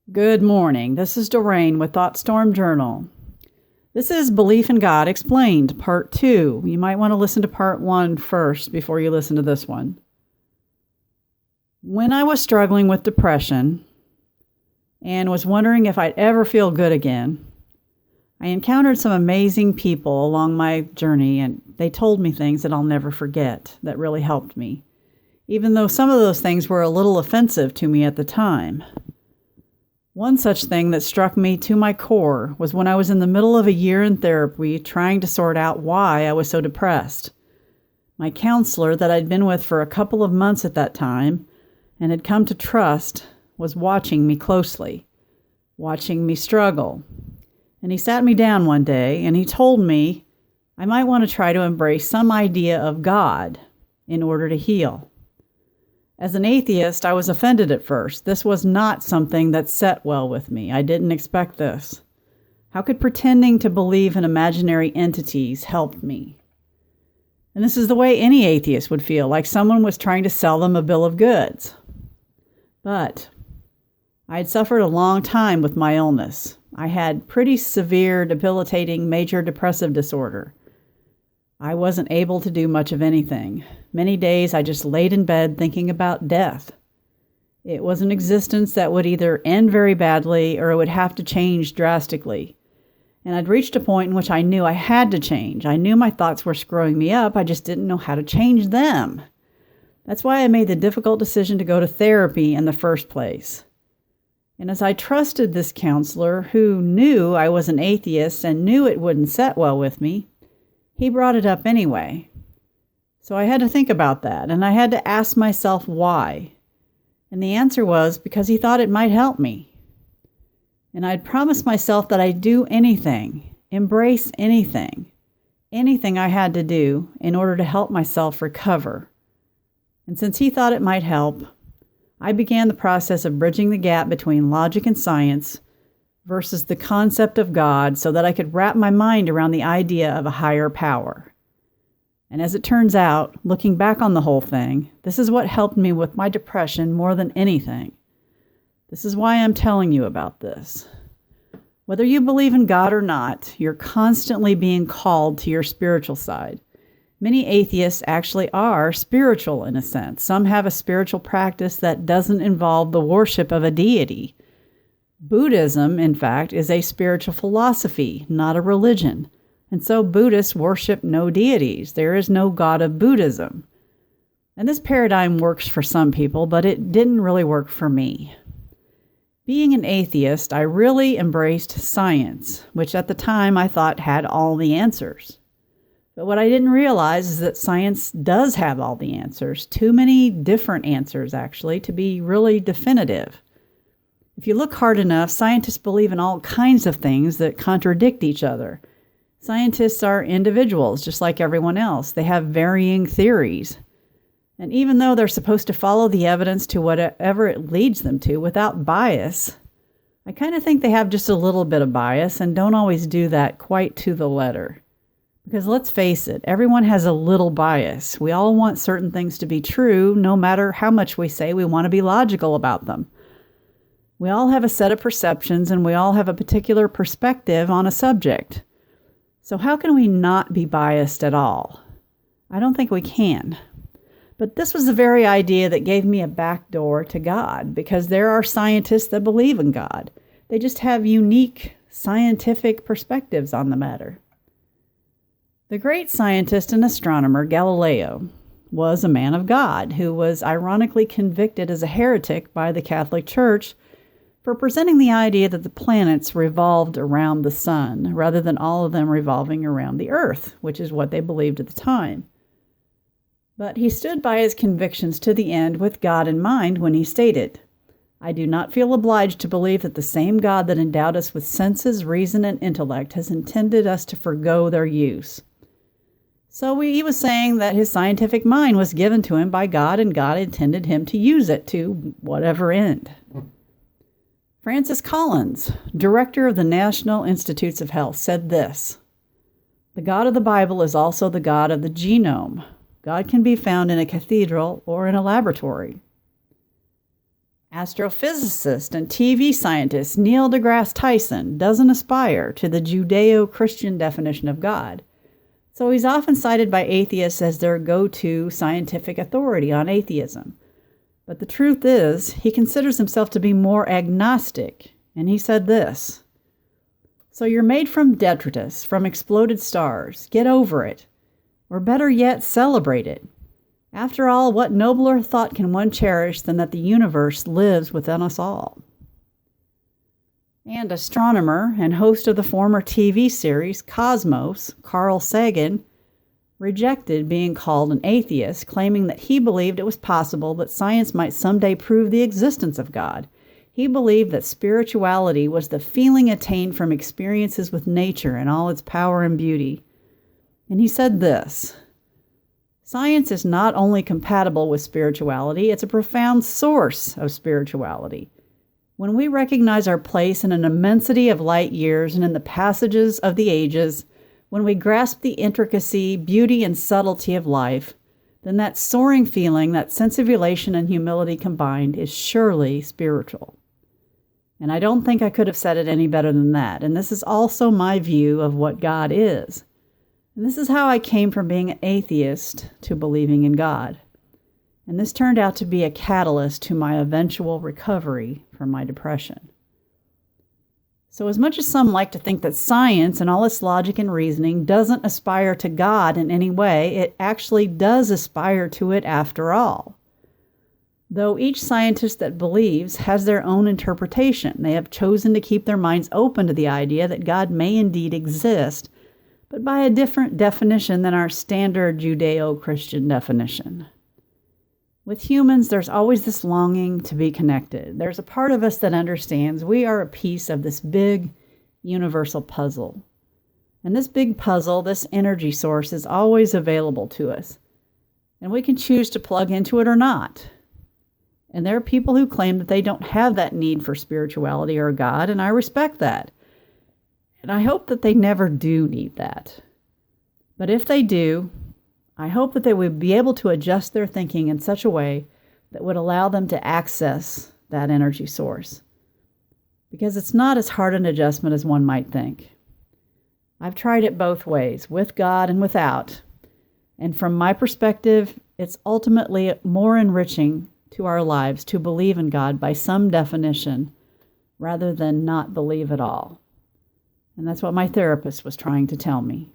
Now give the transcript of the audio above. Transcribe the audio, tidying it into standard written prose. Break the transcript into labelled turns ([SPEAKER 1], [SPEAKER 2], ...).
[SPEAKER 1] Good morning. This is Doreen with ThoughtStorm Journal. This is Belief in God Explained, Part 2. You might want to listen to Part 1 first before you listen to this one. When I was struggling with depression and was wondering if I'd ever feel good again, I encountered some amazing people along my journey, and they told me things that I'll never forget that really helped me, even though some of those things were a little offensive to me at the time. One such thing that struck me to my core was when I was in the middle of a year in therapy trying to sort out why I was so depressed. My counselor that I'd been with for a couple of months at that time and had come to trust was watching me closely, watching me struggle. And he sat me down one day and he told me I might want to try to embrace some idea of God in order to heal. As an atheist, I was offended at first. This was not something that set well with me. I didn't expect this. How could pretending to believe in imaginary entities help me? And this is the way any atheist would feel, like someone was trying to sell them a bill of goods. But I had suffered a long time with my illness. I had pretty severe, debilitating, major depressive disorder. I wasn't able to do much of anything. Many days I just laid in bed thinking about death. It was an existence that would either end very badly or it would have to change drastically. And I'd reached a point in which I knew I had to change. I knew my thoughts were screwing me up. I just didn't know how to change them. That's why I made the difficult decision to go to therapy in the first place. And as I trusted this counselor who knew I was an atheist and knew it wouldn't set well with me, he brought it up anyway. So I had to think about that, and I had to ask myself why. And the answer was because he thought it might help me. And I'd promised myself that I'd do anything, embrace anything I had to do in order to help myself recover. And since he thought it might help, I began the process of bridging the gap between logic and science versus the concept of God so that I could wrap my mind around the idea of a higher power. And as it turns out, looking back on the whole thing, this is what helped me with my depression more than anything. This is why I'm telling you about this. Whether you believe in God or not, you're constantly being called to your spiritual side. Many atheists actually are spiritual in a sense. Some have a spiritual practice that doesn't involve the worship of a deity. Buddhism, in fact, is a spiritual philosophy, not a religion. And so Buddhists worship no deities. There is no God of Buddhism. And this paradigm works for some people, but it didn't really work for me. Being an atheist, I really embraced science, which at the time I thought had all the answers. But what I didn't realize is that science does have all the answers. Too many different answers, actually, to be really definitive. If you look hard enough, scientists believe in all kinds of things that contradict each other. Scientists are individuals, just like everyone else. They have varying theories. And even though they're supposed to follow the evidence to whatever it leads them to without bias, I kind of think they have just a little bit of bias and don't always do that quite to the letter. Because let's face it, everyone has a little bias. We all want certain things to be true, no matter how much we say we want to be logical about them. We all have a set of perceptions, and we all have a particular perspective on a subject. So how can we not be biased at all? I don't think we can. But this was the very idea that gave me a back door to God, because there are scientists that believe in God. They just have unique scientific perspectives on the matter. The great scientist and astronomer Galileo was a man of God who was ironically convicted as a heretic by the Catholic Church for presenting the idea that the planets revolved around the sun rather than all of them revolving around the earth, which is what they believed at the time. But he stood by his convictions to the end with God in mind when he stated, "I do not feel obliged to believe that the same God that endowed us with senses, reason, and intellect has intended us to forgo their use." So he was saying that his scientific mind was given to him by God, and God intended him to use it to whatever end. Francis Collins, director of the National Institutes of Health, said this: "The God of the Bible is also the God of the genome. God can be found in a cathedral or in a laboratory." Astrophysicist and TV scientist Neil deGrasse Tyson doesn't aspire to the Judeo-Christian definition of God, so he's often cited by atheists as their go-to scientific authority on atheism. But the truth is, he considers himself to be more agnostic, and he said this: "So you're made from detritus, from exploded stars. Get over it. Or better yet, celebrate it. After all, what nobler thought can one cherish than that the universe lives within us all?" And astronomer and host of the former TV series Cosmos, Carl Sagan, rejected being called an atheist, claiming that he believed it was possible that science might someday prove the existence of God. He believed that spirituality was the feeling attained from experiences with nature and all its power and beauty. And he said this: "Science is not only compatible with spirituality, it's a profound source of spirituality. When we recognize our place in an immensity of light years and in the passages of the ages, when we grasp the intricacy, beauty, and subtlety of life, then that soaring feeling, that sense of elation and humility combined, is surely spiritual." And I don't think I could have said it any better than that. And this is also my view of what God is. And this is how I came from being an atheist to believing in God. And this turned out to be a catalyst to my eventual recovery from my depression. So as much as some like to think that science and all its logic and reasoning doesn't aspire to God in any way, it actually does aspire to it after all. Though each scientist that believes has their own interpretation, they have chosen to keep their minds open to the idea that God may indeed exist, but by a different definition than our standard Judeo-Christian definition. With humans, there's always this longing to be connected. There's a part of us that understands we are a piece of this big, universal puzzle. And this big puzzle, this energy source, is always available to us. And we can choose to plug into it or not. And there are people who claim that they don't have that need for spirituality or God, and I respect that. And I hope that they never do need that. But if they do, I hope that they would be able to adjust their thinking in such a way that would allow them to access that energy source. Because it's not as hard an adjustment as one might think. I've tried it both ways, with God and without. And from my perspective, it's ultimately more enriching to our lives to believe in God by some definition rather than not believe at all. And that's what my therapist was trying to tell me.